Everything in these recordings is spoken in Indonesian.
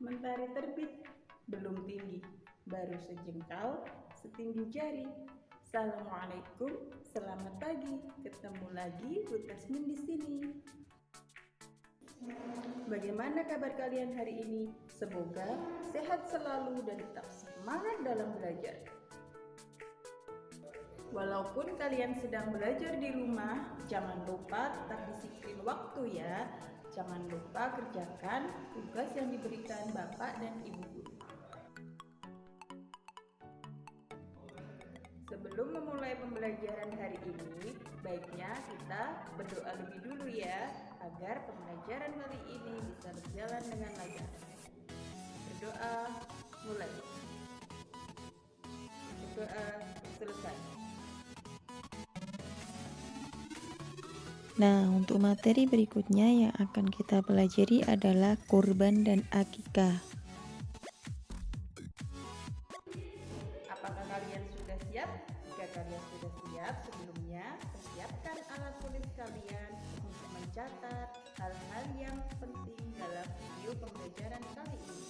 Mentari terbit, belum tinggi, baru sejengkal, setinggi jari. Assalamualaikum, selamat pagi. Ketemu lagi Bu Tasmin di sini. Bagaimana kabar kalian hari ini? Semoga sehat selalu dan tetap semangat dalam belajar. Walaupun kalian sedang belajar di rumah, jangan lupa tetap disiplin waktu ya. Jangan lupa kerjakan tugas yang diberikan Bapak dan Ibu guru. Sebelum memulai pembelajaran hari ini, baiknya kita berdoa lebih dulu ya, agar pembelajaran kali ini bisa berjalan dengan lancar. Berdoa, mulai. Berdoa, selesai. Nah, untuk materi berikutnya yang akan kita pelajari adalah kurban dan akikah. Apakah kalian sudah siap? Jika kalian sudah siap, sebelumnya persiapkan alat tulis kalian untuk mencatat hal-hal yang penting dalam video pembelajaran kali ini.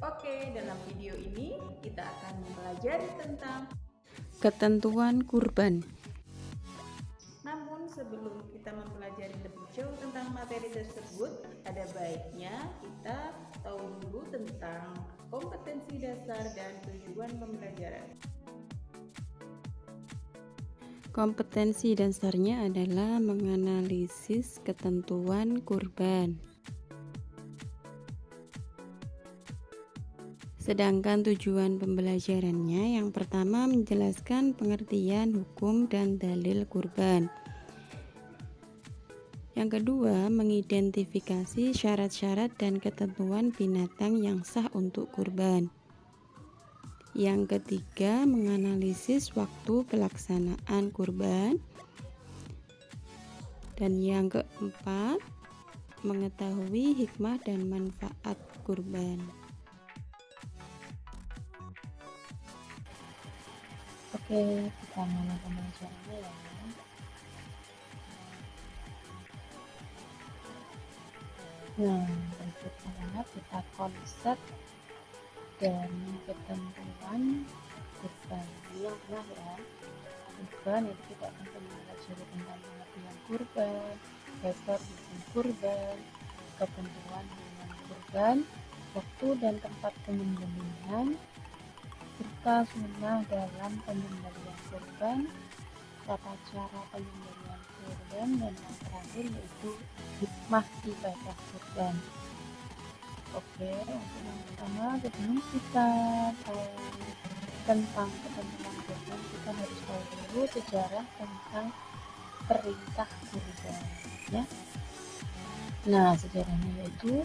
Oke, dalam video ini kita akan mempelajari tentang Ketentuan kurban. Namun sebelum kita mempelajari lebih jauh tentang materi tersebut, ada baiknya kita tahu dulu tentang kompetensi dasar dan tujuan pembelajaran. Kompetensi dasarnya adalah menganalisis ketentuan kurban. Sedangkan tujuan pembelajarannya yang pertama menjelaskan pengertian hukum dan dalil kurban. Yang kedua, mengidentifikasi syarat-syarat dan ketentuan binatang yang sah untuk kurban. Yang ketiga, menganalisis waktu pelaksanaan kurban. Dan yang keempat, mengetahui hikmah dan manfaat kurban. Oke, kita mulai pembelajarannya ya. Nah, berikut adalah kita konsep dari ketentuan kurban. Yang ya, kurban itu kita akan mempelajari tentang pengertian kurban, dasar hukum kurban, ketentuan dengan kurban, waktu dan tempat penyembelihan, serta sunnah dalam penyembelihan kurban, tata cara penyembelihan kurban, dan yang terakhir yaitu hikmah ibadah kurban. Oke, untuk yang pertama, sebelum kita tahu tentang ketentuan kurban, kita harus tahu dulu sejarah tentang perintah kurban ya. Nah, sejarahnya yaitu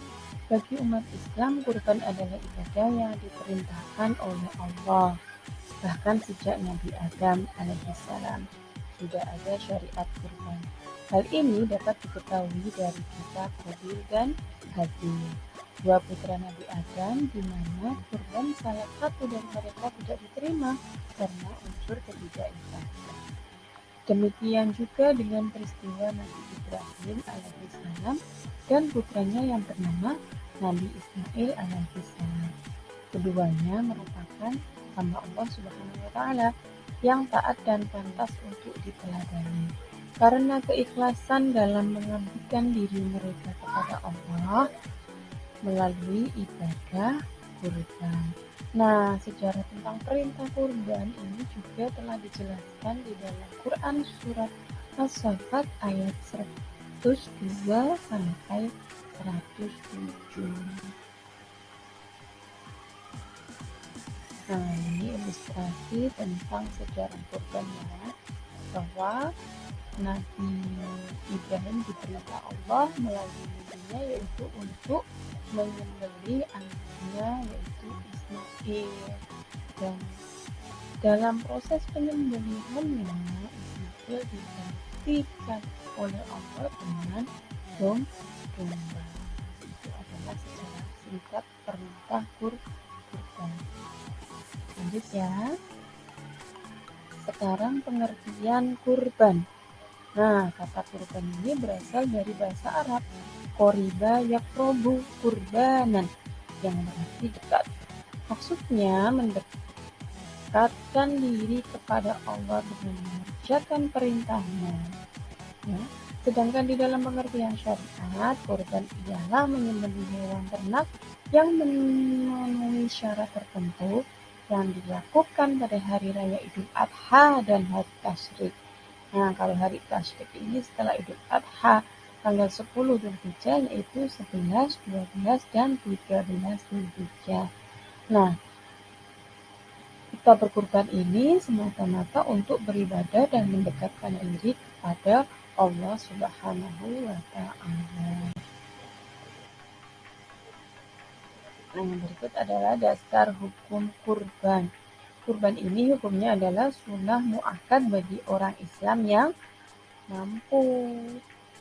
bagi umat Islam, kurban adalah ibadah yang diperintahkan oleh Allah. Bahkan sejak Nabi Adam alaihissalam sudah ada syariat kurban. Hal ini dapat diketahui dari kitab Qabil dan Habil, dua putra Nabi Adam, di mana kurban salah satu dari mereka tidak diterima karena unsur ketidakikhlasan. Demikian juga dengan peristiwa Nabi Ibrahim alaihissalam dan putranya yang bernama Nabi Ismail alaihissalam. Keduanya merupakan hamba Allah Subhanahu wa taala yang taat dan pantas untuk diteladani karena keikhlasan dalam mengabdikan diri mereka kepada Allah melalui ibadah kurban. Nah, sejarah tentang perintah kurban ini juga telah dijelaskan di dalam Quran surat As-Saffat ayat 102 sampai 107. Nah, ini ilustrasi tentang sejarah kurban ya, bahwa Nabi Ibrahim diperintah Allah melalui mimpinya yaitu untuk menyembelih anaknya yaitu Ismail, dan dalam proses penyembelihannya Ismail digantikan oleh Allah dengan domba. Itu adalah secara singkat perintah kurban. Lanjut ya. Sekarang pengertian kurban. Nah, kata kurban ini berasal dari bahasa Arab qoriba yaqrobu kurbanan, yang berarti dekat. Maksudnya mendekatkan diri kepada Allah dengan mengerjakan perintahnya. Ya. Sedangkan di dalam pengertian syariat, kurban ialah menyembelih hewan ternak yang memenuhi syarat tertentu yang dilakukan pada hari raya Idul Adha dan hari Tasyrik. Nah, kalau hari Tasyrik ini setelah Idul Adha tanggal 10 Dzulhijjah, yaitu 11, 12, dan 13 Dzulhijjah. Nah, kita berkurban ini semata-mata untuk beribadah dan mendekatkan diri kepada Allah Subhanahu wa Ta'ala. Nah, yang berikut adalah dasar hukum kurban. Kurban ini hukumnya adalah sunnah muakkad bagi orang Islam yang mampu.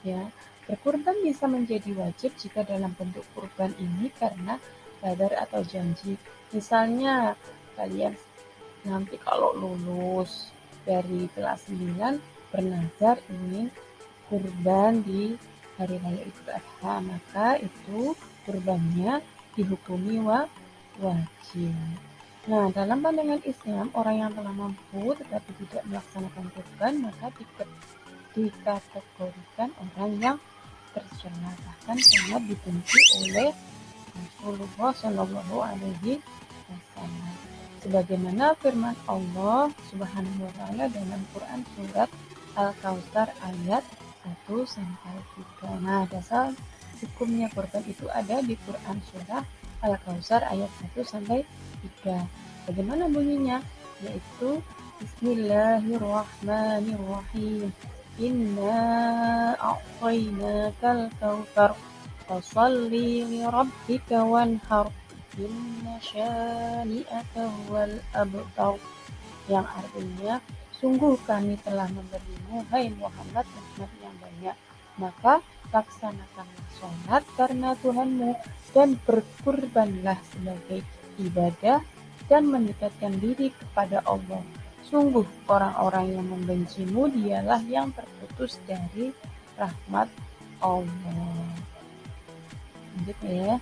Ya, berkurban bisa menjadi wajib jika dalam bentuk kurban ini karena nadar atau janji. Misalnya kalian nanti kalau lulus dari kelas 9 bernazar ingin kurban di hari raya Idul Adha, maka itu kurbannya dihukumi wajib. Nah, dalam pandangan Islam, orang yang telah mampu tetapi tidak melaksanakan kurban maka dikategorikan orang yang tercela, bahkan sangat dibenci oleh Rasulullah Shallallahu Alaihi Wasallam. Sebagaimana firman Allah Subhanahu wa Ta'ala dalam Quran surat Al-Kautsar ayat 1 sampai 3. Nah, dasar hukumnya kurban itu ada di Quran surah Al-Kautsar ayat 1 sampai 3. Bagaimana bunyinya? Yaitu Bismillahirrahmanirrahim. Inna a'tainakal kautsar fasalli li rabbika wanhar. Inna syani'aka huwal abtar, yang artinya sungguh kami telah memberimu hai Muhammad rahmat yang banyak, maka laksanakanlah sholat karena Tuhanmu dan berkurbanlah sebagai ibadah dan mendekatkan diri kepada Allah. Sungguh orang-orang yang membencimu dialah yang terputus dari rahmat Allah. Lanjut ya.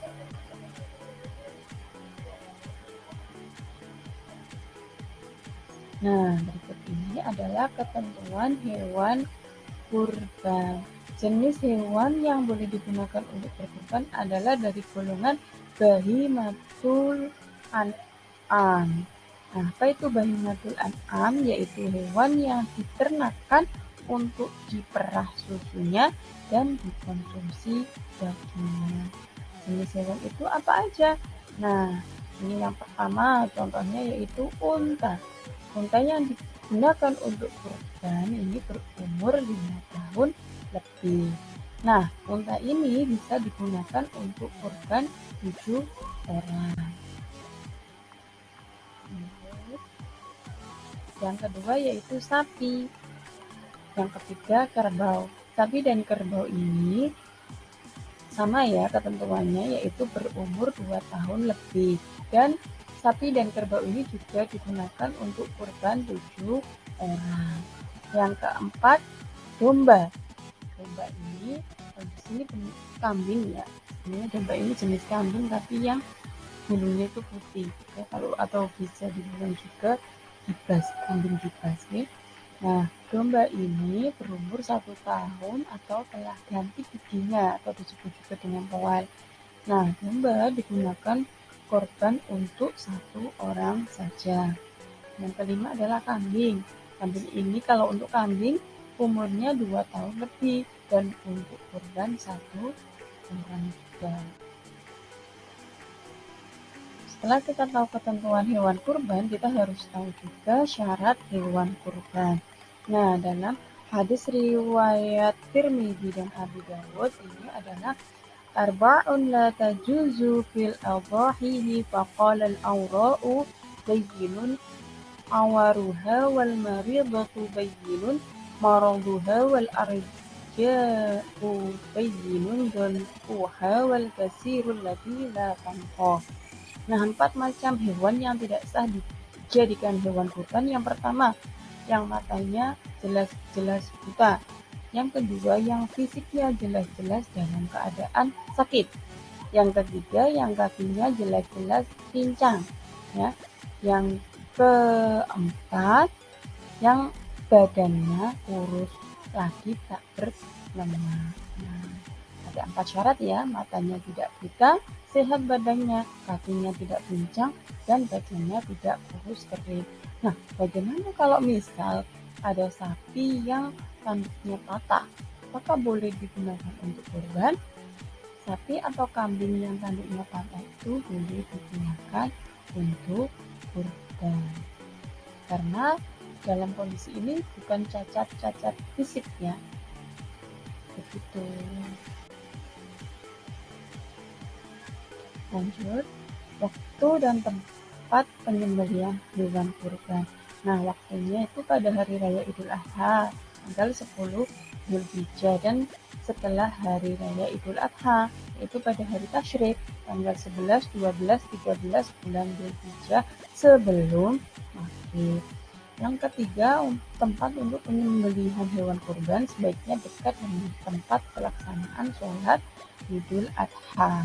Nah, berikut ini adalah ketentuan hewan kurban. Jenis hewan yang boleh digunakan untuk berkurban adalah dari golongan bahimatul an'am. Nah, apa itu bahimatul an'am? Yaitu hewan yang diternakan untuk diperah susunya dan dikonsumsi dagingnya. Jenis hewan itu apa aja? Nah, ini yang pertama contohnya yaitu unta. Unta yang digunakan untuk kurban ini berumur 5 tahun lebih. Nah, unta ini bisa digunakan untuk kurban 7 orang. Yang kedua yaitu sapi. Yang ketiga kerbau. Sapi dan kerbau ini sama ya ketentuannya, yaitu berumur 2 tahun lebih. Dan sapi dan kerbau ini juga digunakan untuk kurban 7 orang. Yang keempat, domba. Domba ini di sini kambing ya. Ini domba ini jenis kambing tapi yang bulunya itu putih. Ya, kalau atau bisa dibilang juga kibas, kambing kibas ya. Nah, domba ini berumur 1 tahun atau telah ganti giginya atau disebut juga dengan poal. Nah, domba digunakan korban untuk 1 orang saja. Yang kelima adalah kambing. Kambing ini kalau untuk kambing umurnya 2 tahun lebih dan untuk korban 1 orang juga. Setelah kita tahu ketentuan hewan kurban, kita harus tahu juga syarat hewan kurban. Nah, dalam hadis riwayat Tirmidzi dan Abu Dawud ini adalah arba'un la tajuzu fil adhahihi faqala al-awra'u bayyinun awaruha wal maridatu bayyinun maraduha wal arja'u bayyinun dhalquha wal kasirul ladzi la tanqa. Nah, 4 macam hewan yang tidak sah dijadikan hewan kurban. Yang pertama, yang matanya jelas-jelas buta. Yang kedua, yang fisiknya jelas-jelas dalam keadaan sakit. Yang ketiga, yang kakinya jelas-jelas pincang. Ya. Yang keempat, yang badannya kurus lagi tak berlemak. Nah, ada 4 syarat ya, matanya tidak buta, sehat badannya, kakinya tidak pincang, dan badannya tidak kurus kering. Nah, bagaimana kalau misal ada sapi yang tanduknya patah? Apakah boleh digunakan untuk kurban? Sapi atau kambing yang tanduknya patah itu boleh digunakan untuk kurban. Karena dalam kondisi ini bukan cacat fisik ya. Begitu. Lanjut, waktu dan tempat penyembelihan hewan kurban. Nah, waktunya itu pada hari raya Idul Adha, tanggal 10 Zulhijjah, dan setelah hari raya Idul Adha, yaitu pada hari Tasyrik, tanggal 11, 12, 13 bulan Zulhijjah sebelum Maghrib. Yang ketiga, tempat untuk penyembelihan hewan kurban sebaiknya dekat dengan tempat pelaksanaan sholat Idul Adha.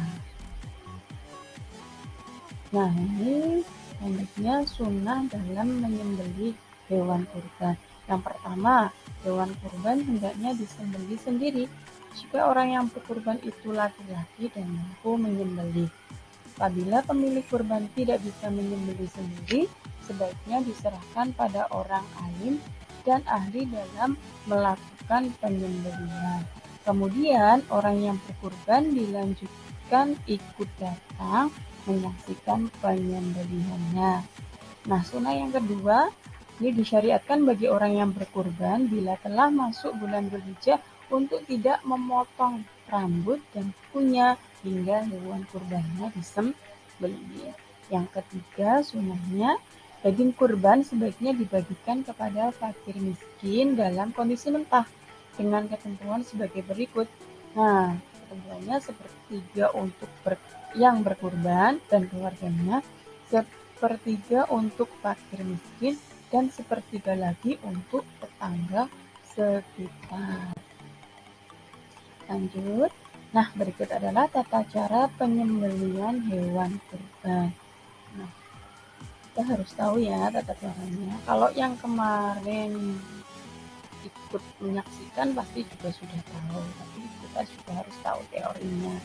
Nah, ini selanjutnya sunnah dalam menyembelih hewan kurban. Yang pertama, hewan kurban hendaknya disembelih sendiri jika orang yang berkurban itu laki-laki dan mampu menyembelih. Apabila pemilik kurban tidak bisa menyembelih sendiri, sebaiknya diserahkan pada orang alim dan ahli dalam melakukan penyembelihan. Kemudian, orang yang berkurban dilanjutkan ikut datang menyaksikan penyembelihannya. Nah, sunnah yang kedua, ini disyariatkan bagi orang yang berkurban bila telah masuk bulan Dzulhijjah untuk tidak memotong rambut dan kukunya hingga hewan kurbannya disembelih. Yang ketiga, sunnahnya daging kurban sebaiknya dibagikan kepada fakir miskin dalam kondisi mentah dengan ketentuan sebagai berikut. Nah, ketentuannya sepertiga untuk yang berkurban dan keluarganya, sepertiga untuk fakir miskin, dan sepertiga lagi untuk tetangga sekitar. Lanjut. Nah, berikut adalah tata cara penyembelihan hewan kurban. Nah, kita harus tahu ya tata caranya. Kalau yang kemarin ikut menyaksikan pasti juga sudah tahu, tapi kita juga harus tahu teorinya.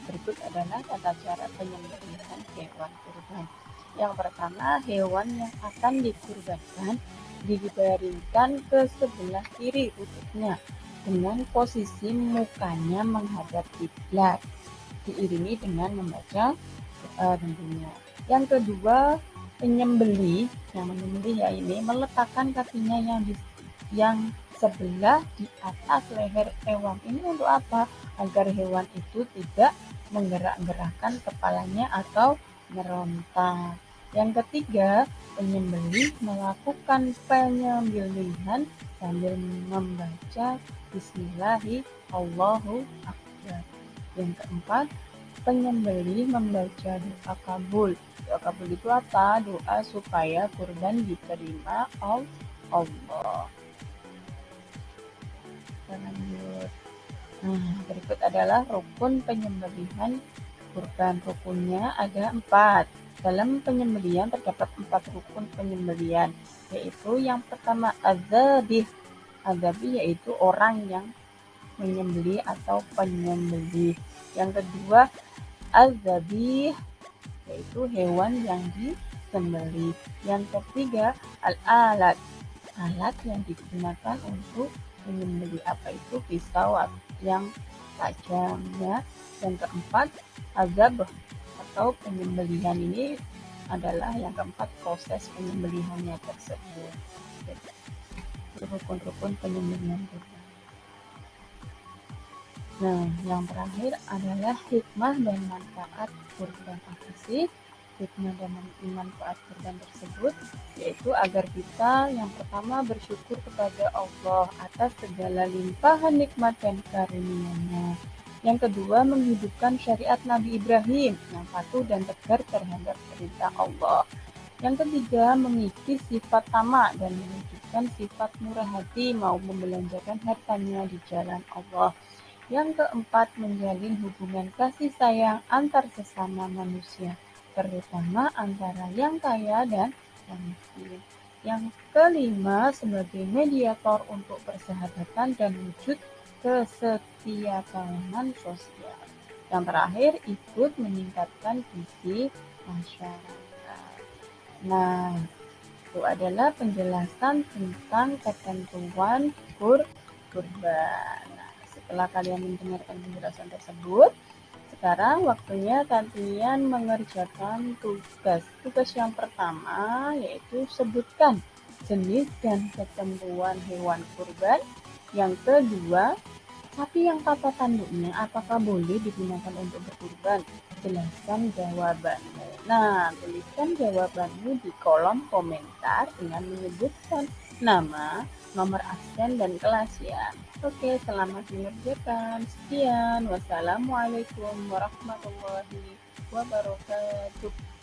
Berikut adalah tata cara penyembelihan hewan kurban. Yang pertama, hewan yang akan dikurbankan dibaringkan ke sebelah kiri lututnya dengan posisi mukanya menghadap kiblat, diiringi dengan membaca doa tentunya. Yang kedua, penyembelih yang menyembelih ya ini meletakkan kakinya yang sebelah di atas leher hewan. Ini untuk apa? Agar hewan itu tidak menggerak-gerakkan kepalanya atau meronta. Yang ketiga, penyembelih melakukan penyembelihan sambil membaca Bismillahi Allahu Akbar. Yang keempat, penyembelih membaca doa kabul. Doa kabul itu apa? Doa supaya kurban diterima Allah. Lanjut. Nah, berikut adalah rukun penyembelihan kurban. Rukunnya ada 4. Dalam penyembelihan terdapat 4 rukun penyembelihan, yaitu yang pertama adzabih. Adzabih yaitu orang yang menyembelih atau penyembelih. Yang kedua adzabih yaitu hewan yang disembelih. Yang ketiga al-alat. Alat yang digunakan untuk menyembelih, apa itu? Pisau yang tajam ya. Yang keempat azab atau penyembelihan. Ini adalah yang keempat proses penyembelihannya tersebut. Rukun-rukun penyembelihan kurban. Nah, yang terakhir adalah hikmah dan manfaat kurban. Apa sih hikmah dan manfaat kurban tersebut? Yaitu agar kita yang pertama bersyukur kepada Allah atas segala limpahan nikmat dan karunia-Nya. Yang kedua, menghidupkan syariat Nabi Ibrahim yang patuh dan tegar terhadap perintah Allah. Yang ketiga, mengikis sifat tamak dan menunjukkan sifat murah hati mau membelanjakan hartanya di jalan Allah. Yang keempat, menjalin hubungan kasih sayang antar sesama manusia, terutama antara yang kaya dan yang miskin. Yang kelima, sebagai mediator untuk persahabatan dan wujud kesetiakawanan sosial. Yang terakhir, ikut meningkatkan visi masyarakat. Nah, itu adalah penjelasan tentang ketentuan kurban. Nah, setelah kalian mendengarkan penjelasan tersebut, sekarang waktunya kalian mengerjakan tugas. Tugas yang pertama yaitu sebutkan jenis dan ketentuan hewan kurban. Yang kedua, sapi yang kata tanduknya apakah boleh digunakan untuk berkurban? Jelaskan jawabanmu. Nah, tuliskan jawabanmu di kolom komentar dengan menyebutkan nama, nomor absen, dan kelas ya. Oke, selamat mengerjakan. Sekian. Wassalamualaikum warahmatullahi wabarakatuh.